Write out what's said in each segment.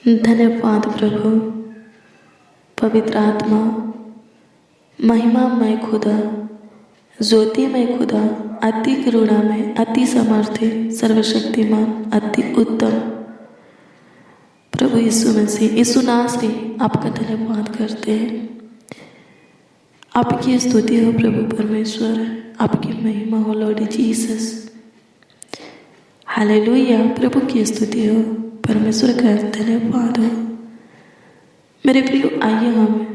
धन्यवाद प्रभु, पवित्र आत्मा, महिमामय खुदा, ज्योतिमय खुदा, अति करुणामय, अति समर्थी, सर्वशक्तिमान, अति उत्तम प्रभु यीशु मसीह, यीशु नासरी, आपका धन्यवाद करते हैं। आपकी स्तुति हो प्रभु परमेश्वर, आपकी महिमा हो लॉर्ड जीसस। हालेलुया, प्रभु की स्तुति हो, परमेश्वर का धन्यवाद हो। मेरे प्रियो, आइए हम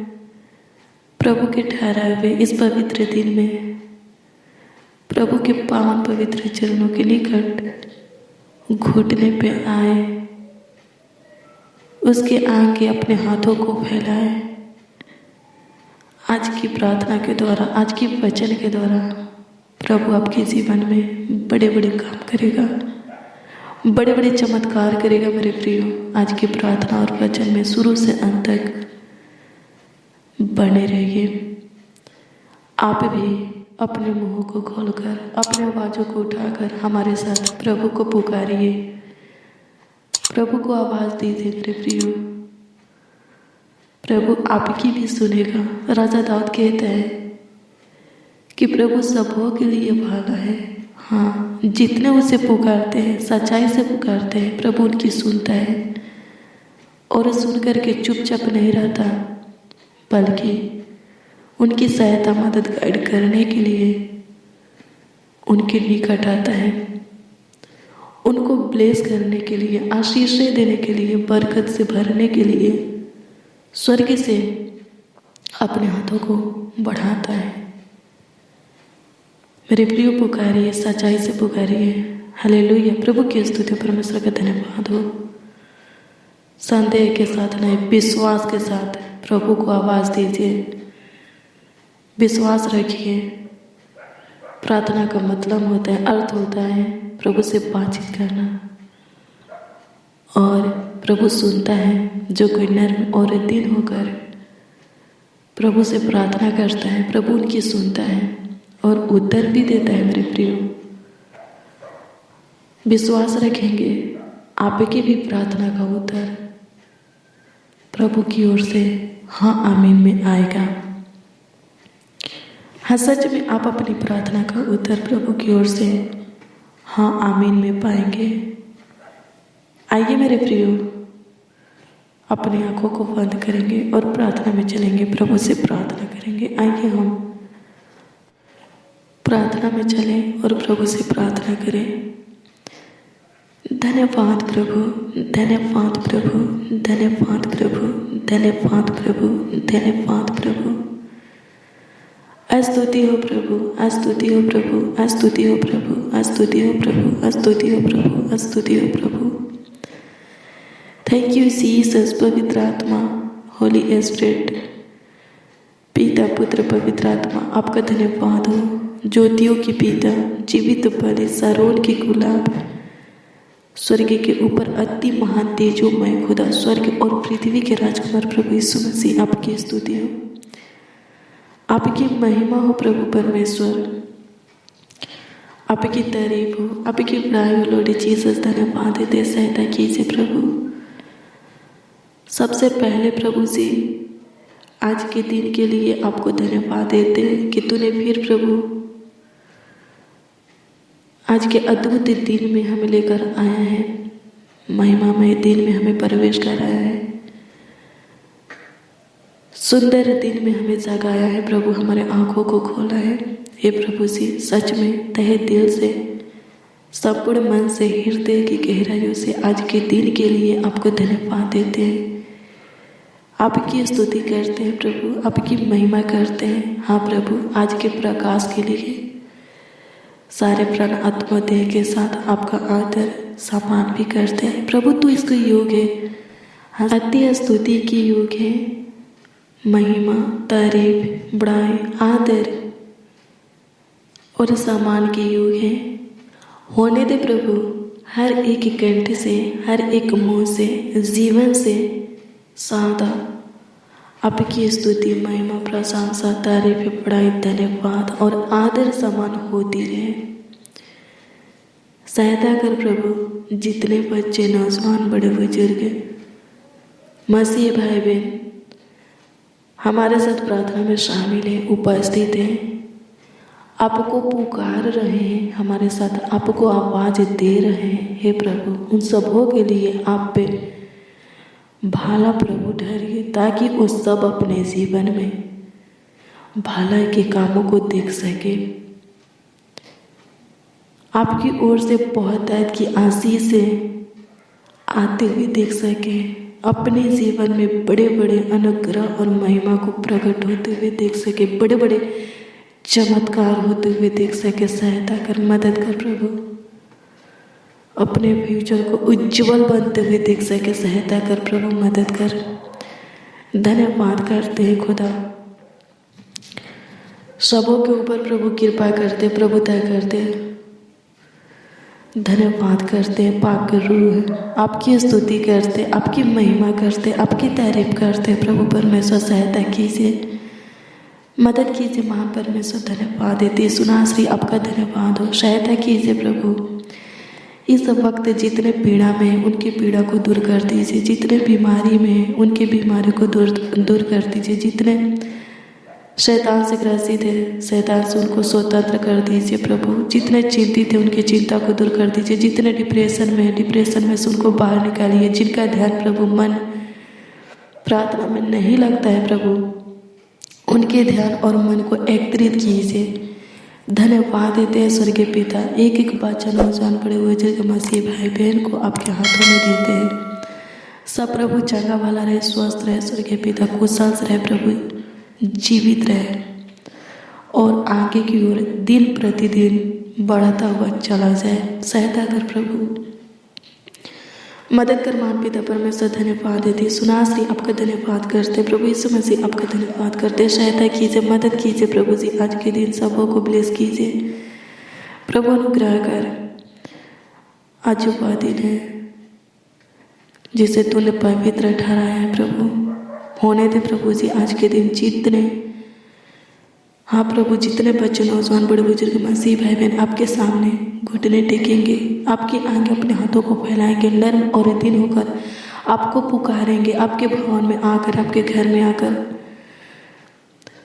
प्रभु के ठहराए हुए इस पवित्र दिन में प्रभु के पावन पवित्र चरणों के निकट घुटने पे आए, उसके आगे अपने हाथों को फैलाए। आज की प्रार्थना के द्वारा, आज की वचन के द्वारा प्रभु आपके जीवन में बड़े बड़े काम करेगा, बड़े बड़े चमत्कार करेगा। मेरे प्रियो, आज की प्रार्थना और वचन में शुरू से अंत तक बने रहिए। आप भी अपने मुंह को खोलकर, अपने आवाज़ों को उठाकर हमारे साथ प्रभु को पुकारिए, प्रभु को आवाज़ दीजिए। मेरे प्रियो, प्रभु आपकी भी सुनेगा। राजा दाऊद कहता है कि प्रभु सबों के लिए भाला है। हाँ, जितने उसे पुकारते हैं, सच्चाई से पुकारते हैं, प्रभु उनकी सुनता है। और सुन करके चुपचाप नहीं रहता, बल्कि उनकी सहायता, मदद, गाइड करने के लिए उनके निकट आता है, उनको ब्लेस करने के लिए, आशीषें देने के लिए, बरकत से भरने के लिए स्वर्ग से अपने हाथों को बढ़ाता है। मेरे प्रियो, पुकारिए, सच्चाई से पुकारिए। हालेलुया, प्रभु की स्तुति, परमेश्वर का धन्यवाद हो। संदेह के साथ नहीं, विश्वास के साथ प्रभु को आवाज़ दीजिए, विश्वास रखिए। प्रार्थना का मतलब होता है, अर्थ होता है प्रभु से बातचीत करना, और प्रभु सुनता है। जो कोई नर्म और दीन होकर प्रभु से प्रार्थना करता है, प्रभु उनकी सुनता है और उत्तर भी देता है। मेरे प्रियो, विश्वास रखेंगे, आपकी भी प्रार्थना का उत्तर प्रभु की ओर से हाँ आमीन में आएगा। हाँ, सच में आप अपनी प्रार्थना का उत्तर प्रभु की ओर से हाँ आमीन में पाएंगे। आइए मेरे प्रियो, अपनी आंखों को बंद करेंगे और प्रार्थना में चलेंगे, प्रभु से प्रार्थना करेंगे। आइए हम प्रार्थना में चलें और प्रभु से प्रार्थना करें। धन्यवाद प्रभु, धन्यवाद प्रभु, धन्यवाद प्रभु, धन्यवाद प्रभु, धन्यवाद प्रभु। स्तुति हो प्रभु, स्तुति हो प्रभु, स्तुति हो प्रभु, स्तुति हो प्रभु, स्तुति हो प्रभु, स्तुति हो प्रभु। Thank you Jesus. पवित्र आत्मा, होली स्पिरिट, पिता पुत्र पवित्र आत्मा, आपका धन्यवाद हो। ज्योतियों की पिता, जीवित बलि, सरोल की गुलाब, स्वर्ग के ऊपर अति महान तेजोमय खुदा, स्वर्ग और पृथ्वी के राजकुमार प्रभु यीशु मसीह, आपकी स्तुति हो, आपकी महिमा हो प्रभु परमेश्वर, आपकी तारीफ हो, आपकी बड़ाई हो लॉर्ड जीसस। धन्यवाद दे, सहायता कीजिए प्रभु। सबसे पहले प्रभु जी, आज के दिन के लिए आपको धन्यवाद देते हैं कि तूने फिर प्रभु आज के अद्भुत दिन में हमें लेकर आया है, महिमामय दिन में हमें प्रवेश कराया है, सुंदर दिन में हमें जगाया है प्रभु, हमारे आंखों को खोला है। हे प्रभु जी, सच में तहे दिल से, संपूर्ण मन से, हृदय की गहराइयों से आज के दिन के लिए आपको धन्यवाद देते हैं, आपकी स्तुति करते हैं प्रभु, आपकी महिमा करते हैं। हाँ प्रभु, आज के प्रकाश के लिए सारे प्राण आत्मा देह के साथ आपका आदर सम्मान भी करते हैं प्रभु। तू इसको योग है, अति स्तुति की योग है, महिमा, तारीफ, बड़ाई, आदर और सम्मान की योग है। होने दे प्रभु, हर एक कंठ से, हर एक मुंह से, जीवन से सदा आपकी स्तुति, महिमा, प्रशंसा, तारीफ, बड़ाई, धन्यवाद और आदर समान होती रहे। सहायता कर प्रभु, जितने बच्चे, नौजवान, बड़े बुजुर्ग मसीह भाई बहन हमारे साथ प्रार्थना में शामिल हैं, उपस्थित हैं, आपको पुकार रहे हैं, हमारे साथ आपको आवाज दे रहे हैं। हे प्रभु, उन सबों के लिए आप पे भाला प्रभु ठहरिए, ताकि वो सब अपने जीवन में भलाई के कामों को देख सके। आपकी ओर से बहुतायत की आशीष से आते हुए देख सके, अपने जीवन में बड़े बड़े अनुग्रह और महिमा को प्रकट होते हुए देख सके, बड़े बड़े चमत्कार होते हुए देख सके। सहायता कर, मदद कर प्रभु, अपने फ्यूचर को उज्जवल बनते हुए देख सके। सहायता कर प्रभु, मदद कर। धन्यवाद करते हैं खुदा, सबों के ऊपर प्रभु कृपा करते, प्रभुता करते, धन्यवाद करते। पाक रूह आपकी स्तुति करते, आपकी महिमा करते, आपकी तारीफ करते। प्रभु परमेश्वर सहायता कीजिए, मदद कीजिए। महान परमेश्वर धन्यवाद देते, सुना श्री आपका धन्यवाद हो। सहायता कीजिए प्रभु, इस वक्त जितने पीड़ा में हैं उनकी पीड़ा को दूर कर दीजिए, जितने बीमारी में हैं उनकी बीमारी को दूर कर दीजिए, जितने शैतान से ग्रसित है शैतान से उनको स्वतंत्र कर दीजिए प्रभु, जितने चिंतित है उनकी चिंता को दूर कर दीजिए, जितने डिप्रेशन में है डिप्रेशन में से उनको बाहर निकालिए, जिनका ध्यान प्रभु मन प्रार्थना में नहीं लगता है प्रभु उनके ध्यान और मन को एकत्रित कीजिए। धन्यवाद देते हैं स्वर्गीय पिता, एक एक बच्चा नौजवान बड़े बुजुर्ग मसीह भाई बहन को आपके हाथों में देते हैं। सब प्रभु चंगा वाला रहे, स्वस्थ रहे स्वर्गीय पिता, कुशल रहे प्रभु, जीवित रहे और आगे की ओर दिन प्रतिदिन बढ़ता हुआ चला जाए। सहायता कर प्रभु, मदद कर। मान पिता परमेश्वर धन्यवाद देते, सुना श्री आपका धन्यवाद करते प्रभु यीशु मसीह, आपका धन्यवाद करते। सहायता कीजिए, मदद कीजिए प्रभु जी, आज के दिन सबों को ब्लेस कीजिए प्रभु, अनुग्रह कर। आज वह दिन है जिसे तूने पवित्र ठहराया है प्रभु, होने दे प्रभु जी। आज के दिन जितने हाँ प्रभु, जितने बच्चे नौजवान बड़े बुजुर्ग मसीह भाई बहन आपके सामने घुटने टेकेंगे, आपके आगे अपने हाथों को फैलाएंगे, नर्म और दिन होकर आपको पुकारेंगे, आपके भवन में आकर, आपके घर में आकर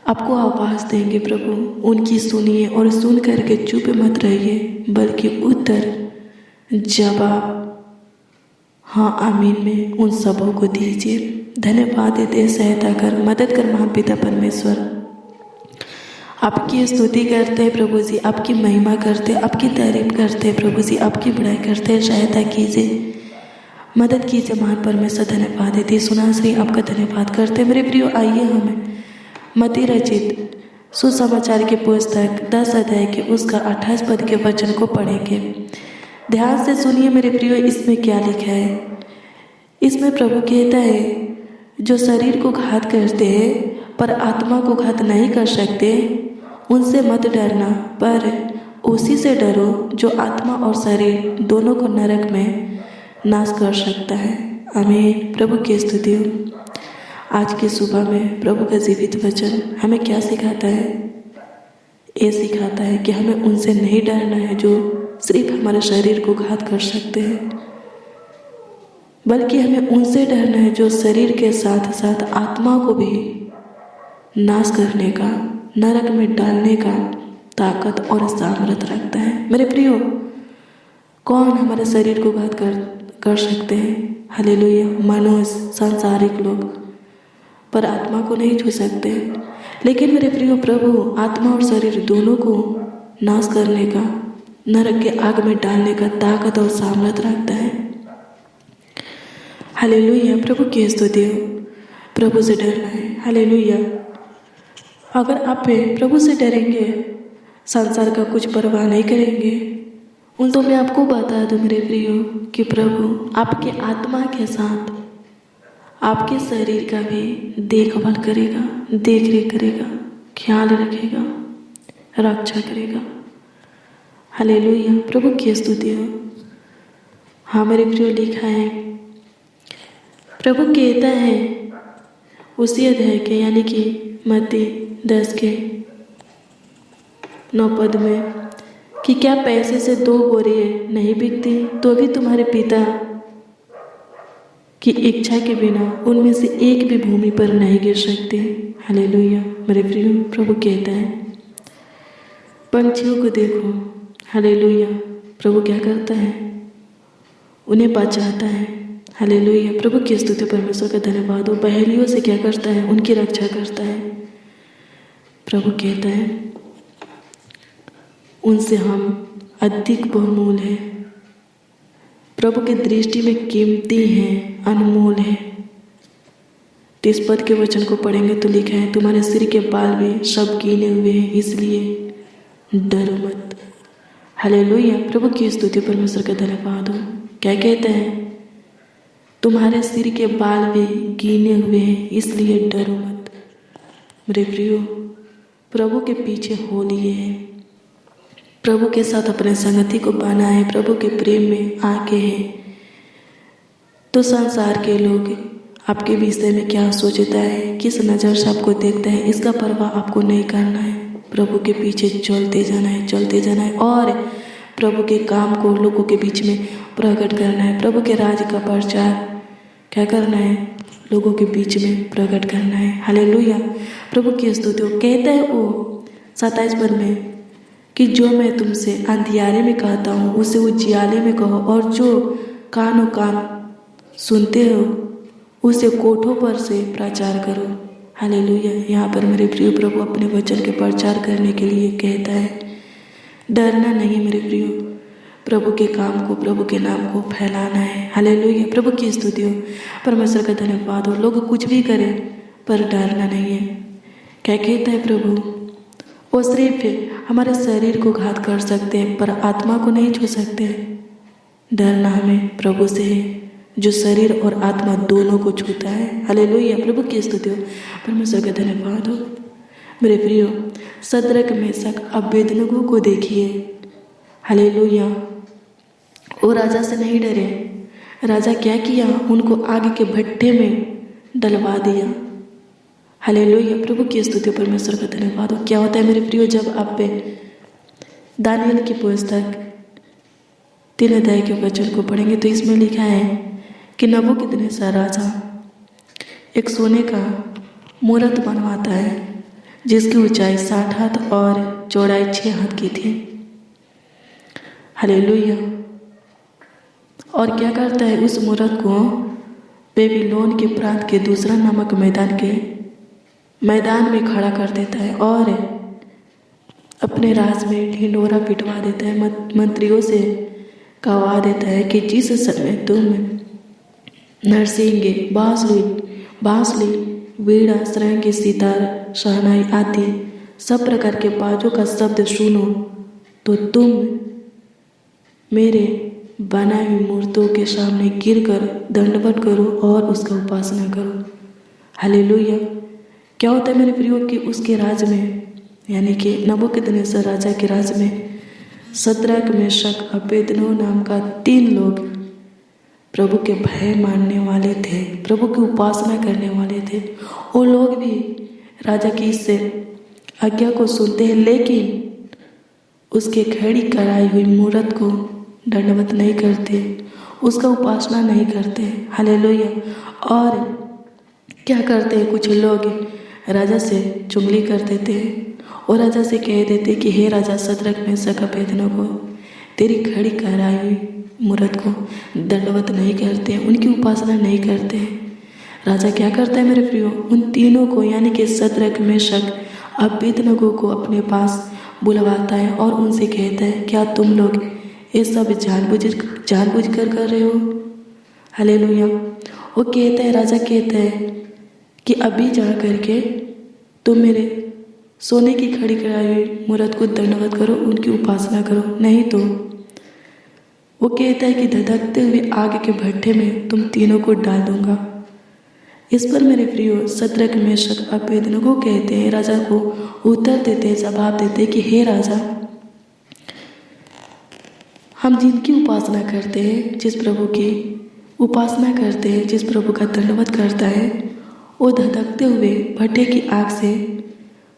आपको आवाज़ देंगे प्रभु, उनकी सुनिए और सुन करके चुप मत रहिए, बल्कि उत्तर जवाब हाँ आमीन में उन सबों को दीजिए। धन्यवाद देते, सहायता कर, मदद कर। महान पिता परमेश्वर आपकी स्तुति करते हैं प्रभु जी, आपकी महिमा करते, आपकी तारीफ करते प्रभु जी, आपकी बड़ाई करते। सहायता कीजिए, मदद कीजिए महान परमेश्वर। धन्यवाद देते, सुना श्री आपका धन्यवाद करते। मेरे प्रियो, आइए हमें मत्ती रचित सुसमाचार की पुस्तक 10 अध्याय के उसका 28 पद के वचन को पढ़ेंगे। ध्यान से सुनिए मेरे प्रियो, इसमें क्या लिखा है। इसमें प्रभु कहता है, जो शरीर को घात करते हैं पर आत्मा को घात नहीं कर सकते, उनसे मत डरना, पर उसी से डरो जो आत्मा और शरीर दोनों को नरक में नाश कर सकता है। आमीन। प्रभु की स्तुति हो। आज की सुबह में प्रभु का जीवित वचन हमें क्या सिखाता है? ये सिखाता है कि हमें उनसे नहीं डरना है जो सिर्फ हमारे शरीर को घात कर सकते हैं, बल्कि हमें उनसे डरना है जो शरीर के साथ साथ आत्मा को भी नाश करने का, नरक में डालने का ताकत और सामर्थ रखता है। मेरे प्रियो, कौन हमारे शरीर को घात कर सकते हैं? हालेलुया। मनुष्य, सांसारिक लोग, पर आत्मा को नहीं छू सकते। लेकिन मेरे प्रियो, प्रभु आत्मा और शरीर दोनों को नाश करने का, नरक के आग में डालने का ताकत और सामर्थ रखता है। हालेलुया। प्रभु की स्तुति हो। प्रभु से डरना है। हालेलुया। अगर आप प्रभु से डरेंगे, संसार का कुछ परवाह नहीं करेंगे, उन तो मैं आपको बता दूं मेरे प्रियो कि प्रभु आपके आत्मा के साथ आपके शरीर का भी देखभाल करेगा, देख रेख करेगा, ख्याल रखेगा, रक्षा करेगा। हालेलुया। प्रभु की स्तुति हो। हाँ मेरे प्रियो, लिखा है, प्रभु कहता है उसी अध्याय के यानी कि मत्ती 10 के 9 पद में कि क्या पैसे से 2 बोरियां नहीं बिकती तो भी तुम्हारे पिता कि इच्छा के बिना उनमें से एक भी भूमि पर नहीं गिर सकते। हालेलुया। मेरे प्रियो, प्रभु कहता है पंछियों को देखो। हालेलुया। प्रभु क्या करता है? उन्हें बचाता है। हालेलुया। प्रभु की स्तुति, परमेश्वर का धन्यवाद हो। बहेलियों से क्या करता है? उनकी रक्षा करता है। प्रभु कहता है उनसे हम अधिक बहुमूल्य हैं, प्रभु की दृष्टि में कीमती हैं, अनमोल है। 30 पद के वचन को पढ़ेंगे तो लिखा है तुम्हारे सिर के बाल भी सब गिने हुए हैं, इसलिए डरो मत। हालेलुया। प्रभु की स्तुति, परमेश्वर का धन्यवाद हो। क्या कहते हैं? तुम्हारे सिर के बाल भी गिने हुए हैं, इसलिए डरो मत। मेरे प्रियो, प्रभु के पीछे हो लिए हैं, प्रभु के साथ अपने संगति को पाना है, प्रभु के प्रेम में आके हैं, तो संसार के लोग आपके विषय में क्या सोचता है, किस नज़र से आपको देखता है, इसका परवाह आपको नहीं करना है। प्रभु के पीछे चलते जाना है, चलते जाना है और प्रभु के काम को लोगों के बीच में प्रकट करना है। प्रभु के राज का प्रचार क्या करना है? लोगों के बीच में प्रकट करना है। हालेलुया। प्रभु की स्तुति हो। कहता है वो 27 पद में कि जो मैं तुमसे अंधियारे में कहता हूँ उसे उजियाले में कहो, और जो कान सुनते हो उसे कोठों पर से प्रचार करो। हालेलुया। यहाँ पर मेरे प्रिय प्रभु अपने वचन के प्रचार करने के लिए कहता है डरना नहीं मेरे प्रियो, प्रभु के काम को, प्रभु के नाम को फैलाना है। हालेलुया। प्रभु की स्तुति हो, परमेश्वर का धन्यवाद हो। लोग कुछ भी करें पर डरना नहीं है। क्या कहता है प्रभु? वो सिर्फ हमारे शरीर को घात कर सकते हैं पर आत्मा को नहीं छू सकते। डरना हमें प्रभु से है जो शरीर और आत्मा दोनों को छूता है। हालेलुया। प्रभु की स्तुति हो, परमेश्वर का धन्यवाद हो। मेरे प्रियो, शद्रक, मेशक, अबेदनगो को देखिए। हालेलुया। वो राजा से नहीं डरे। राजा क्या किया? उनको आग के भट्ठे में डलवा दिया। हालेलुया। प्रभु की स्तुति, परमेश्वर का धन्यवाद हो। क्या होता है मेरे प्रियो, जब आप पे दानियल की पुस्तक 3 अध्याय के वचन को पढ़ेंगे तो इसमें लिखा है कि नबूकदनेस्सर राजा एक सोने का मूरत बनवाता है जिसकी ऊंचाई 60 हाथ और चौड़ाई 6 हाथ की थी। हालेलुया। और क्या करता है? उस मूरत को बेबीलोन के प्रांत के दूसरा नामक मैदान में खड़ा कर देता है और अपने राज में ढिंढोरा पिटवा देता है। मंत्रियों से कहवा देता है कि जिस समय तुम नरसिंगे, बांसुरी, वीणा, सरंगी, सितार, शहनाई आदि सब प्रकार के बाजों का शब्द सुनो तो तुम मेरे बनाई हुई मूर्तों के सामने गिरकर दंडवत करो और उसका उपासना करो। हालेलुया। क्या होता है मेरे प्रियो कि उसके राज में, यानी कि नबूकदनेस्सर राजा के राज में शद्रक, मेशक, अबेदनगो नाम का 3 लोग प्रभु के भय मानने वाले थे, प्रभु की उपासना करने वाले थे। वो लोग भी राजा की इससे आज्ञा को सुनते हैं लेकिन उसके खड़ी कराई हुई मूरत को दंडवत नहीं करते, उसका उपासना नहीं करते। हालेलुया। और क्या करते हैं? कुछ लोग राजा से चुगली कर देते हैं और राजा से कह देते कि हे राजा, शद्रक, मेशक, अबेदनगो तेरी खड़ी कराई हुई मूरत को दंडवत नहीं करते, उनकी उपासना नहीं करते। राजा क्या करता है मेरे प्रियो? उन तीनों को, यानी कि शद्रक, मेशक, अबेदनगो को अपने पास बुलवाता है और उनसे कहता है क्या तुम लोग ये सब जानबूझ कर रहे हो? हालेलुया। वो कहता है, राजा कहता है कि अभी जा करके तुम मेरे सोने की खड़ी कराई हुई मूरत को दंडवत करो, उनकी उपासना करो, नहीं तो वो कहता है कि धधकते हुए आग के भट्ठे में तुम तीनों को डाल दूंगा। इस पर मेरे प्रियो शद्रक, मेशक, अबेदनगो कहते हैं, राजा को उत्तर देते, जवाब देते कि हे राजा, हम जिनकी उपासना करते हैं, जिस प्रभु की उपासना करते हैं, जिस प्रभु का दंडवत करता है, वो धधकते हुए भट्ठे की आग से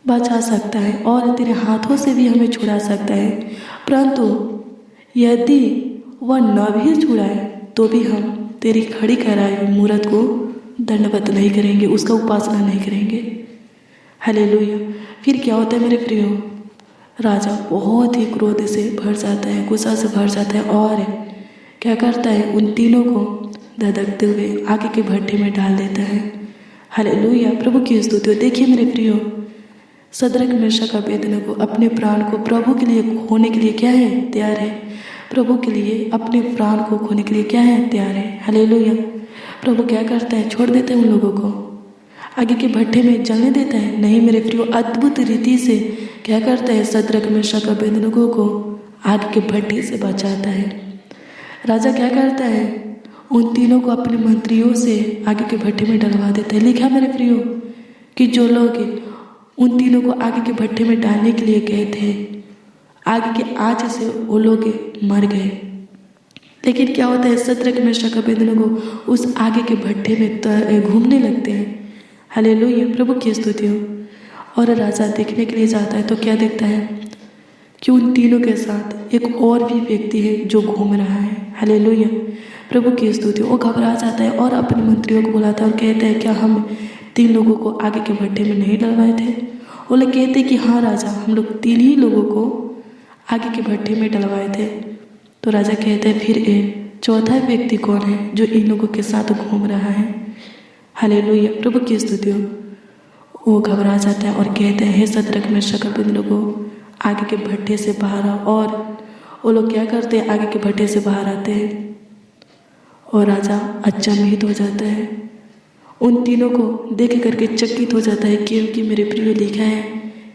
बचा सकता है और तेरे हाथों से भी हमें छुड़ा सकता है। परंतु यदि वह न भी छुड़ाए तो भी हम तेरी खड़ी कराई हुई मूरत को दंडवत नहीं करेंगे, उसका उपासना नहीं करेंगे। हालेलुया। फिर क्या होता है मेरे प्रियो, राजा बहुत ही क्रोध से भर जाता है, गुस्सा से भर जाता है और क्या करता है, उन तीनों को धधकते हुए आगे के भट्टे में डाल देता है। हालेलुया, प्रभु की स्तुति हो। देखिए मेरे प्रियो, सद्रक मेशक अबेदनगो अपने प्राण को प्रभु के लिए खोने के लिए क्या है, तैयार है। प्रभु के लिए अपने प्राण को खोने के लिए क्या है, तैयार है। हालेलुया। प्रभु क्या करता है, छोड़ देते हैं उन लोगों को, आगे के भट्टे में जलने देता है? नहीं मेरे प्रियो, अद्भुत रीति से क्या करता है, सद्रक मेशक अबेदनगो को आगे के भट्टे से बचाता है। राजा क्या करता है, उन तीनों को अपने मंत्रियों से आगे के भट्टे में डलवा देता है। लिखा मेरे प्रियो कि जो लोग उन तीनों को आगे के भट्टे में डालने के लिए गए थे, आगे के आँच से वो लोग मर गए। लेकिन क्या होता है, सद्रक मेशक अबेदनगो उस आगे के भट्टे में घूमने लगते हैं। हालेलुया, प्रभु की स्तुति हो। और राजा देखने के लिए जाता है तो क्या देखता है कि उन तीनों के साथ एक और भी व्यक्ति है जो घूम रहा है। हालेलुया, प्रभु की स्तुति। वो घबरा जाता है और अपने मंत्रियों को बुलाता है और कहता है, क्या हम 3 लोगों को आगे के भट्टे में नहीं डलवाए थे? वो लोग कहते हैं कि हाँ राजा, हम लोग 3 ही लोगों को आगे के भट्टे में डलवाए थे। तो राजा कहते हैं, फिर एक चौथा व्यक्ति कौन है जो इन लोगों के साथ घूम रहा है? हालेलुया, प्रभु की स्तुति हो। वो घबरा जाता है और कहते हैं, हे सद्रक मेशक अबेदनगो आगे के भट्टे से बाहर आओ। और वो लोग क्या करते हैं, आगे के भट्टे से बाहर आते हैं और राजा अचंभित हो जाता है। उन तीनों को देख करके चकित हो जाता है, क्योंकि मेरे प्रिय लिखा है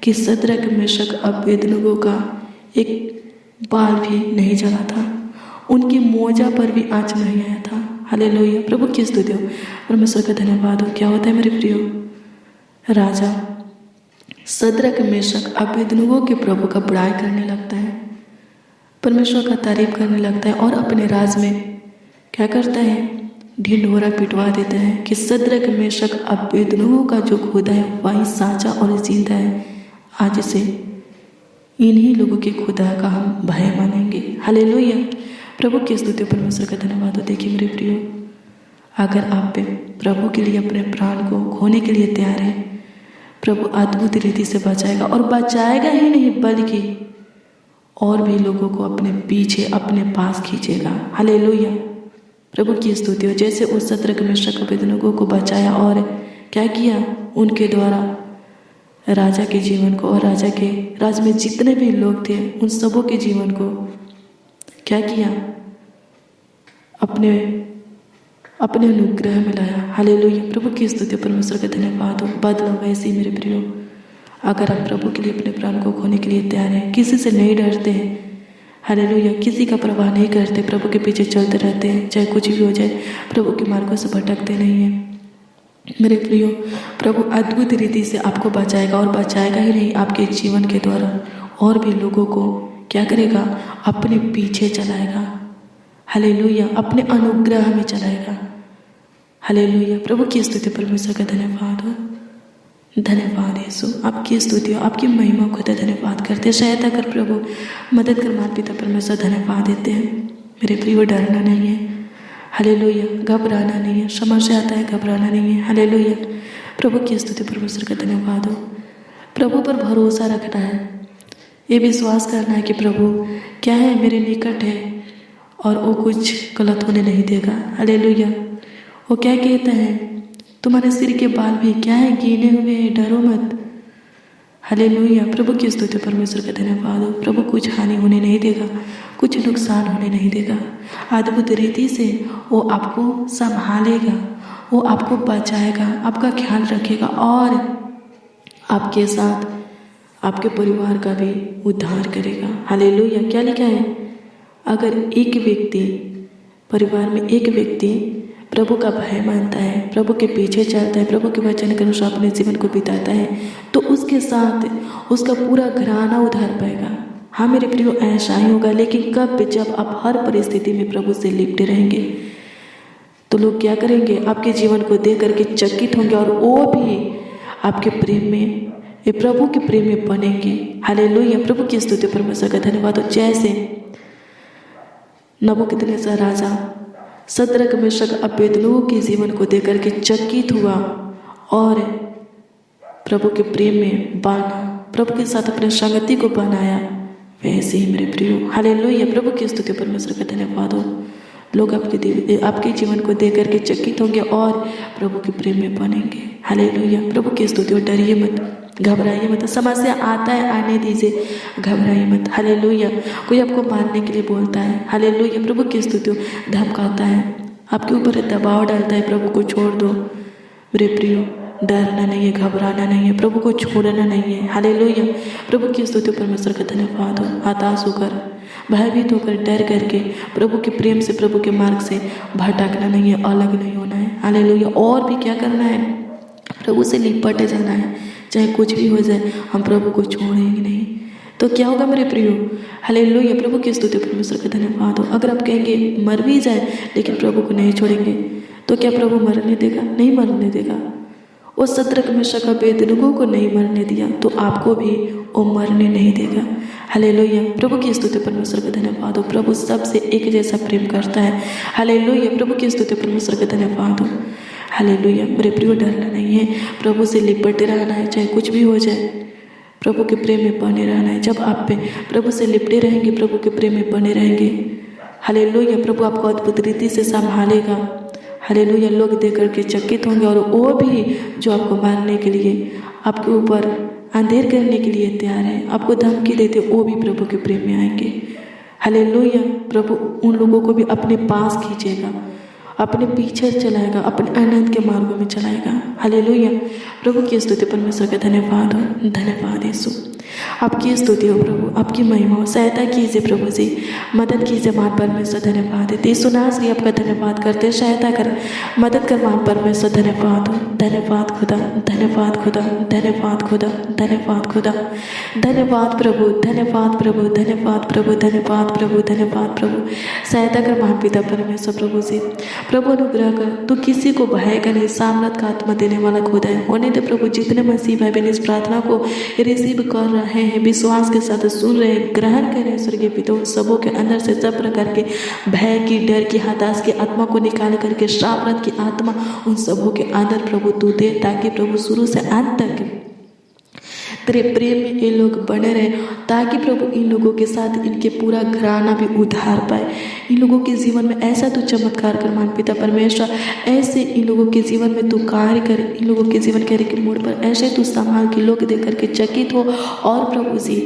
कि सद्रक मेशक अबेदनगो का एक बाल भी नहीं जला था, उनकी मोजा पर भी आँच नहीं आया था। हालेलुया, प्रभु की स्तुति हो, परमेश्वर का धन्यवाद हो। क्या होता है मेरे प्रियो, राजा सद्रक मेशक अबेदनगो के प्रभु का बड़ाई करने लगता है, परमेश्वर का तारीफ करने लगता है और अपने राज में क्या करता है, ढिंढोरा पिटवा देता है कि सद्रक मेशक अबेदनगो का जो खुदा है वही साचा और जिंदा है। आज से इन्हीं लोगों के खुदा का हम भय मानेंगे। हालेलुया, प्रभु की स्तुति, परमेश्वर का धन्यवाद हो। देखिए मेरे प्रियो, अगर आप प्रभु के लिए अपने प्राण को खोने के लिए तैयार है, प्रभु अद्भुत रीति से बचाएगा और बचाएगा ही नहीं बल्कि और भी लोगों को अपने पीछे अपने पास खींचेगा। हालेलुया, प्रभु की स्तुति हो। जैसे उस सद्रक मेशक अबेदनगो को बचाया और क्या किया, उनके द्वारा राजा के जीवन को और राजा के राज में जितने भी लोग थे उन सबों के जीवन को क्या किया, अपने अपने अनुग्रह में लाया। हालेलुया, प्रभु की स्तुति, परमेश्वर का धन्यवाद हो। बदलो वैसे ही मेरे प्रियो, अगर आप प्रभु के लिए अपने प्राण को खोने के लिए तैयार हैं, किसी से नहीं डरते हैं, हालेलुया, किसी का परवाह नहीं करते, प्रभु के पीछे चलते रहते हैं, चाहे कुछ भी हो जाए, प्रभु के मार्गों से भटकते नहीं हैं, मेरे प्रियो, प्रभु अद्भुत रीति से आपको बचाएगा और बचाएगा ही नहीं, आपके जीवन के द्वारा और भी लोगों को क्या करेगा, अपने पीछे चलाएगा। हालेलुया, अपने अनुग्रह में चलाएगा। हालेलुया, प्रभु की स्तुति, परमेश्वर का धन्यवाद हो। धन्यवाद यीशु, आपकी स्तुति हो, आपकी महिमा को धन्यवाद करते हैं। सहायता कर प्रभु, मदद कर माता पिता परमेश्वर, धन्यवाद देते हैं। मेरे प्रियो, डरना नहीं है, हालेलुया, घबराना नहीं है, समस्या आता है घबराना नहीं है। हालेलुया, प्रभु की स्तुति, परमेश्वर का धन्यवाद हो। प्रभु पर भरोसा रखना है, ये विश्वास करना है कि प्रभु क्या है, मेरे निकट है और वो कुछ गलत होने नहीं देगा। हालेलुया, वो क्या कहता है, तुम्हारे सिर के बाल भी क्या है, गिने हुए हैं, डरो मत। हालेलुया, प्रभु की स्तुति, परमेश्वर का धन्यवाद हो। प्रभु कुछ हानि होने नहीं देगा, कुछ नुकसान होने नहीं देगा। अद्भुत रीति से वो आपको संभालेगा, वो आपको बचाएगा, आपका ख्याल रखेगा और आपके साथ आपके परिवार का भी उद्धार करेगा। हालेलुया, क्या लिखा है, अगर एक व्यक्ति परिवार में एक व्यक्ति प्रभु का भय मानता है, प्रभु के पीछे चलता है, प्रभु के वचन के अनुसार अपने जीवन को बिताता है, तो उसके साथ उसका पूरा घराना उद्धार पाएगा। हाँ मेरे प्रियो, ऐसा ही होगा, लेकिन कब, जब आप हर परिस्थिति में प्रभु से लिपटे रहेंगे तो लोग क्या करेंगे, आपके जीवन को देख करके चकित होंगे और वो भी आपके प्रेम में, ये प्रभु के प्रेम में बनेंगे। हालेलुया, प्रभु की स्तुति, परमेश्वर का धन्यवाद हो। जैसे नबूकदनेस्सर राजा सद्रक मेशक अबेदनगो के जीवन को देकर के चकित हुआ और प्रभु के प्रेम में बांधा, प्रभु के साथ अपने संगति को बनाया। वैसे ही मेरे प्रियो, हालेलुया, प्रभु की स्तुति परमेश्वर का धन्यवाद हो। लोग आपके जीवन को देख करके चकित होंगे और प्रभु के प्रेम में बनेंगे। हालेलुया, प्रभु की स्तुति हो। डरिए मत, घबराइए मत। समस्या आता है, आने दीजिए, घबराइए मत। हालेलुया, कोई आपको मारने के लिए बोलता है, हालेलुया, प्रभु की स्तुति हो, धमकाता है, आपके ऊपर दबाव डालता है, प्रभु को छोड़ दो। मेरे प्रियो, डरना नहीं है, घबराना नहीं है, प्रभु को छोड़ना नहीं है। हालेलुया, प्रभु की स्तुति परमेश्वर का धन्यवाद हो। हताश होकर, भयभीत होकर, डर करके प्रभु के प्रेम से, प्रभु के मार्ग से भटकना नहीं है, अलग नहीं होना है। हालेलुया, और भी क्या करना है? प्रभु से लिपट जाना है। चाहे कुछ भी हो जाए, हम प्रभु को छोड़ेंगे नहीं। तो क्या होगा मेरे प्रियो? हालेलुया, प्रभु की स्तुति परमेश्वर का धन्यवाद हो। अगर आप कहेंगे मर भी जाए लेकिन प्रभु को नहीं छोड़ेंगे, तो क्या प्रभु मरने देगा? नहीं मरने देगा। वो सद्रक मेशक अबेदनगो को नहीं मरने दिया, तो आपको भी वो मरने नहीं देगा। हालेलुया, प्रभु की स्तुति परमेश्वर का धन्यवाद हो। प्रभु सबसे एक जैसा प्रेम करता है। हालेलुया, प्रभु की स्तुति परमेश्वर का धन्यवाद हो। हालेलुया, मेरे प्रियो, डरना नहीं है, प्रभु से लिपटे रहना है, चाहे कुछ भी हो जाए, प्रभु के प्रेम में बने रहना है। जब आप प्रभु से लिपटे रहेंगे, प्रभु के प्रेम में बने रहेंगे, हालेलुया, प्रभु आपको अद्भुत रीति से संभालेगा। हालेलुया, लोग देख करके चकित होंगे और वो भी जो आपको मारने के लिए, आपके ऊपर अंधेर करने के लिए तैयार है, आपको धमकी देते, वो भी प्रभु के प्रेम में आएंगे। हालेलुया, प्रभु उन लोगों को भी अपने पास खींचेगा, अपने पीछे चलाएगा, अपने आनंद के मार्गों में चलाएगा। हालेलुया, प्रभु की स्तुति परमेश्वर का धन्यवाद हो। धन्यवाद यीशु, आपकी स्तुति हो प्रभु, आपकी महिमा हो। सहायता कीजिए प्रभु जी, मदद कीजिए मान परमेश्वर, धन्यवाद है। यीशु नासरी आपका धन्यवाद करते, सहायता कर, मदद कर मान परमेश्वर, धन्यवाद हो। धन्यवाद खुदा, धन्यवाद खुदा, धन्यवाद खुदा, धन्यवाद खुदा, धन्यवाद प्रभु, धन्यवाद प्रभु, धन्यवाद प्रभु, धन्यवाद प्रभु, धन्यवाद प्रभु। सहायता कर मान पिता परमेश्वर प्रभु जी, प्रभु अनुग्रह कर। तू किसी को भय का नहीं, सामर्थ का आत्मा देने वाला खुदा है। होने दे प्रभु, जितने मसीह भाई बहन इस प्रार्थना को रिसीव कर रहे हैं, विश्वास के साथ सुन रहे हैं, ग्रहण कर रहे हैं, स्वर्गीय पिता, उन सबों के अंदर से सब प्रकार के भय की, डर की, हताश की आत्मा को निकाल करके श्रापरत की आत्मा उन सबों के अंदर प्रभु तू दे, ताकि प्रभु शुरू से अंत तक तेरे प्रेम में ये लोग बने रहे, ताकि प्रभु इन लोगों के साथ इनके पूरा घराना भी उधार पाए। इन लोगों के जीवन में ऐसा तू चमत्कार कर मान पिता परमेश्वर, ऐसे इन लोगों के जीवन में तू कार्य कर, इन लोगों के जीवन के मोड़ पर ऐसे तू संभाल के लोग देख करके चकित हो। और प्रभु जी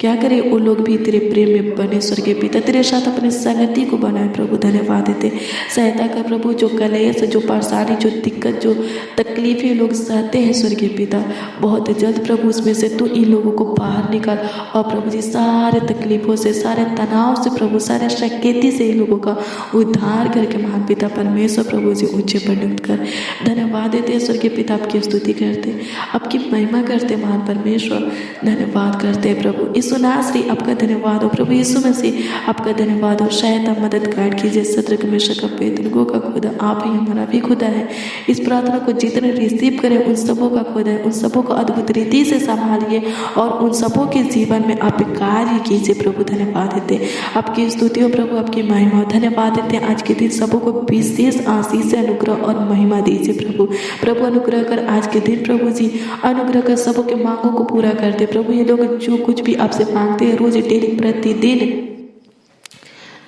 क्या करे, वो लोग भी तेरे प्रेम में बने, स्वर्गीय पिता, तेरे साथ अपनी संगति को बनाए प्रभु। धन्यवाद देते, सहायता कर प्रभु। जो कलेश, जो परेशानी, जो दिक्कत, जो तकलीफें लोग सहते हैं स्वर्गीय पिता, बहुत जल्द प्रभु उसमें से तू इन लोगों को बाहर निकाल। और प्रभु जी सारे तकलीफों से, सारे तनाव से प्रभु, सारे शक्ति से इन लोगों का उद्धार करके महान पिता परमेश्वर प्रभु जी ऊंचे परिणत कर। धन्यवाद देते स्वर्गीय पिता, आपकी स्तुति करते, आपकी महिमा करते महान परमेश्वर, धन्यवाद करते प्रभु। यीशु नासरी आपका धन्यवाद हो प्रभु, यीशु मसीह आपका धन्यवाद हो। सहायता मदद गाइड कीजिए, सद्रक मेशक अबेदनगो का खुदा आप ही हमारा भी खुदा है। इस प्रार्थना को जितने रिसीव करें उन सबों का खुदा है, उन सबों को अद्भुत रीति से संभालिए और उन सबों के जीवन में आप कार्य कीजिए प्रभु। धन्यवाद देते, आपकी स्तुति हो प्रभु, आपकी महिमा हो। धन्यवाद देते आज के दिन सबों को विशेष आशीष, अनुग्रह और महिमा दीजिए प्रभु। प्रभु अनुग्रह कर आज के दिन प्रभु जी, अनुग्रह कर सबों के मांगों को पूरा कर दे प्रभु। ये लोग जो कुछ भी आपसे मांगते हैं रोज, डेली, प्रतिदिन,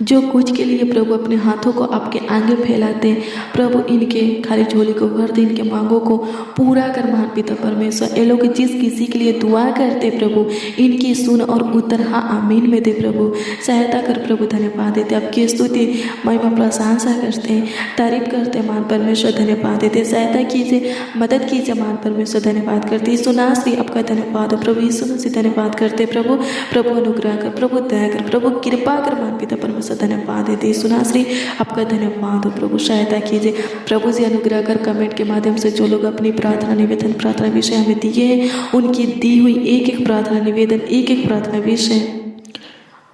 जो कुछ के लिए प्रभु अपने हाथों को आपके आगे फैलाते हैं प्रभु, इनके खाली झोली को भर दे, इनके मांगों को पूरा कर महान पिता परमेश्वर। ये लोग जिस किसी के लिए दुआ करते प्रभु, इनकी सुन और उत्तर हाँ आमीन में दे प्रभु। सहायता कर प्रभु, धन्यवाद देते, आपकी स्तुति महिमा प्रशंसा करते हैं, तारीफ करते हैं महान परमेश्वर। धन्यवाद देते, सहायता कीजिए, मदद कीजिए महान परमेश्वर। धन्यवाद करते, यीशु नासरी आपका धन्यवाद हो प्रभु, यीशु मसीह धन्यवाद करते प्रभु। प्रभु अनुग्रह कर, प्रभु दया कर, प्रभु कृपा कर महान पिता परमेश्वर। धन्यवाद देते, यीशु नासरी आपका धन्यवाद हो प्रभु। सहायता कीजिए प्रभु जी, अनुग्रह कर। कमेंट के माध्यम से जो लोग अपनी प्रार्थना निवेदन, प्रार्थना विषय हमें दिए हैं, उनकी दी हुई एक एक प्रार्थना निवेदन, एक एक प्रार्थना विषय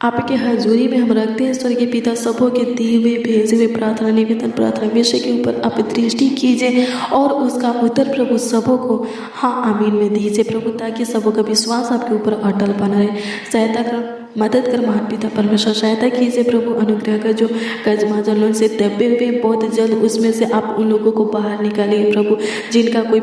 आपके हजूरी में हम रखते हैं स्वर्गीय पिता। सबों के दिए हुए, भेजे हुए प्रार्थना निवेदन, प्रार्थना विषय के ऊपर आप दृष्टि कीजिए और उसका उत्तर प्रभु सबों को हाँ आमीन में दीजिए प्रभु, ताकि सबों का विश्वास आपके ऊपर अटल बना रहे। सहायता कर मदद कर महान पिता परमेश्वर, सहायता कीजिए प्रभु, अनुग्रह कर। जो कर्ज माजल लोन से दबे हुए बहुत जल्द उसमें से आप उन लोगों को बाहर निकालिए प्रभु। जिनका कोई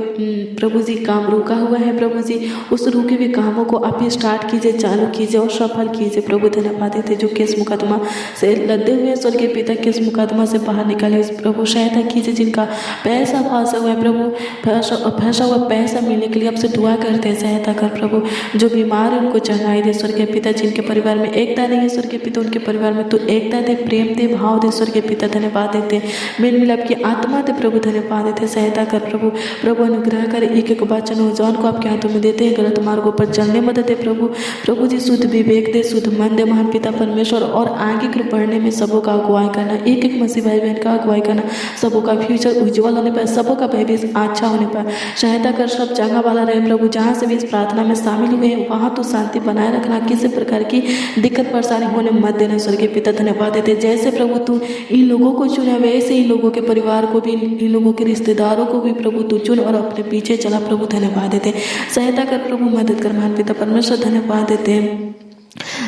प्रभु जी काम रुका हुआ है प्रभु जी, उस रुके हुए कामों को आप ही स्टार्ट कीजिए, चालू कीजिए और सफल कीजिए प्रभु। धन्यवाद देते जो केस मुकदमा से लदे हुए स्वर्गीय पिता केस मुकदमा से बाहर निकालिए प्रभु। सहायता कीजिए जिनका पैसा फंसा हुआ है प्रभु, फंसा हुआ पैसा मिलने के लिए आपसे दुआ करते हैं, सहायता कर प्रभु। जो बीमार है उनको चंगाई दे स्वर्गीय पिता। जिनके परिवार में एकता नहीं है स्वर्गीय पिता, उनके परिवार में तो एकता दे, प्रेम दे, भाव दे स्वर्गीय पिता। धन्यवाद देते मेल मिलाप की आत्मा दे प्रभु। धन्यवाद देते सहायता कर प्रभु। प्रभु अनुग्रह कर, एक एक बात नौजवान को आपके हाथों में देते हैं, गलत मार्गों पर चलने मदद दे प्रभु। प्रभु जी शुद्ध विवेक दे, शुद्ध मन दे महान पिता परमेश्वर, और आगे के बढ़ने में सबों का अगुवाई करना, एक एक मसीह भाई बहन का अगुवाई करना, सबों का फ्यूचर उज्जवल होने पर, सबों का भविष्य अच्छा होने पर सहायता कर। सब चंगा वाला रहे प्रभु। जहाँ से भी इस प्रार्थना में शामिल हुए हैं वहाँ तो शांति बनाए रखना, किसी प्रकार की दिक्कत परेशानी होने मत देना स्वर्गीय पिता। धन्यवाद देते जैसे प्रभु तू इन लोगों को चुने वैसे इन लोगों के परिवार को भी, इन लोगों के रिश्तेदारों को भी प्रभु तू चुन और अपने पीछे चला प्रभु। धन्यवाद देते सहायता कर प्रभु, मदद कर महान पिता परमेश्वर। धन्यवाद देते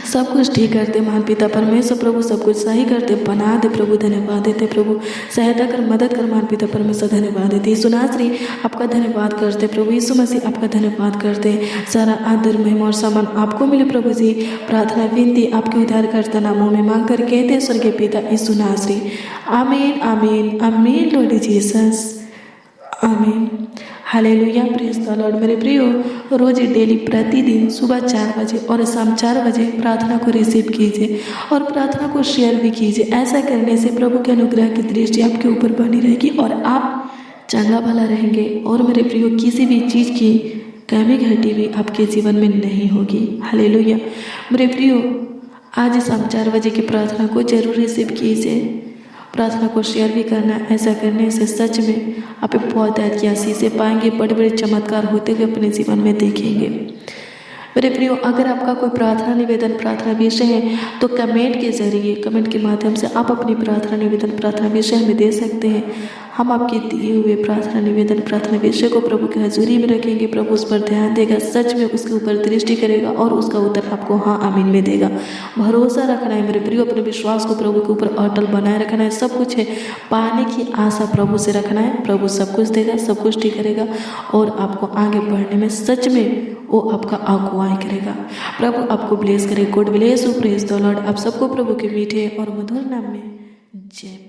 सब कुछ ठीक करते महान पिता परमेश्वर प्रभु, सब कुछ सही करते बना दे प्रभु। धन्यवाद देते प्रभु, सहायता कर, मदद कर महान पिता परमेश्वर। धन्यवाद देते यीशु नासरी आपका धन्यवाद करते प्रभु। यीशु मसीह आपका धन्यवाद करते। सारा आदर महिमा और सम्मान आपको मिले प्रभु जी। प्रार्थना विनती आपके उद्धारकर्ता नामों में मांग कर कहते स्वर्गीय पिता यीशु नासरी, आमीन आमीन आमीन लॉर्ड जीसस, आमीन। Hallelujah, praise the Lord. मेरे प्रियो, रोज डेली प्रतिदिन सुबह 4 बजे और शाम 4 बजे प्रार्थना को रिसीव कीजिए और प्रार्थना को शेयर भी कीजिए। ऐसा करने से प्रभु के अनुग्रह की दृष्टि आपके ऊपर बनी रहेगी और आप चंगा भला रहेंगे। और मेरे प्रियो, किसी भी चीज़ की कमी घटी भी आपके जीवन में नहीं होगी। हालेलुया। मेरे प्रियो, आज शाम 4 बजे की प्रार्थना को जरूर रिसीव कीजिए, प्रार्थना को शेयर भी करना। ऐसा करने से सच में आप बहुत अच्छी आशीषें पाएंगे, बड़े बड़े चमत्कार होते हुए अपने जीवन में देखेंगे। मेरे प्रियो, अगर आपका कोई प्रार्थना निवेदन, प्रार्थना विषय है तो कमेंट के जरिए, कमेंट के माध्यम से आप अपनी प्रार्थना निवेदन, प्रार्थना विषय हमें दे सकते हैं। हम आपके दिए हुए प्रार्थना निवेदन, प्रार्थना विषय को प्रभु की हजूरी में रखेंगे। प्रभु उस पर ध्यान देगा, सच में उसके ऊपर दृष्टि करेगा और उसका उत्तर आपको हाँ आमीन में देगा। भरोसा रखना है मेरे प्रियो, अपने विश्वास को प्रभु के ऊपर अटल बनाए रखना है। सब कुछ है, पाने की आशा प्रभु से रखना है। प्रभु सब कुछ देगा, सब कुछ ठीक करेगा और आपको आगे बढ़ने में सच में वो आपका अगुवाई करेगा। प्रभु आपको ब्लेस करे। God bless you, praise the Lord. आप सबको प्रभु के मीठे और मधुर नाम में जय।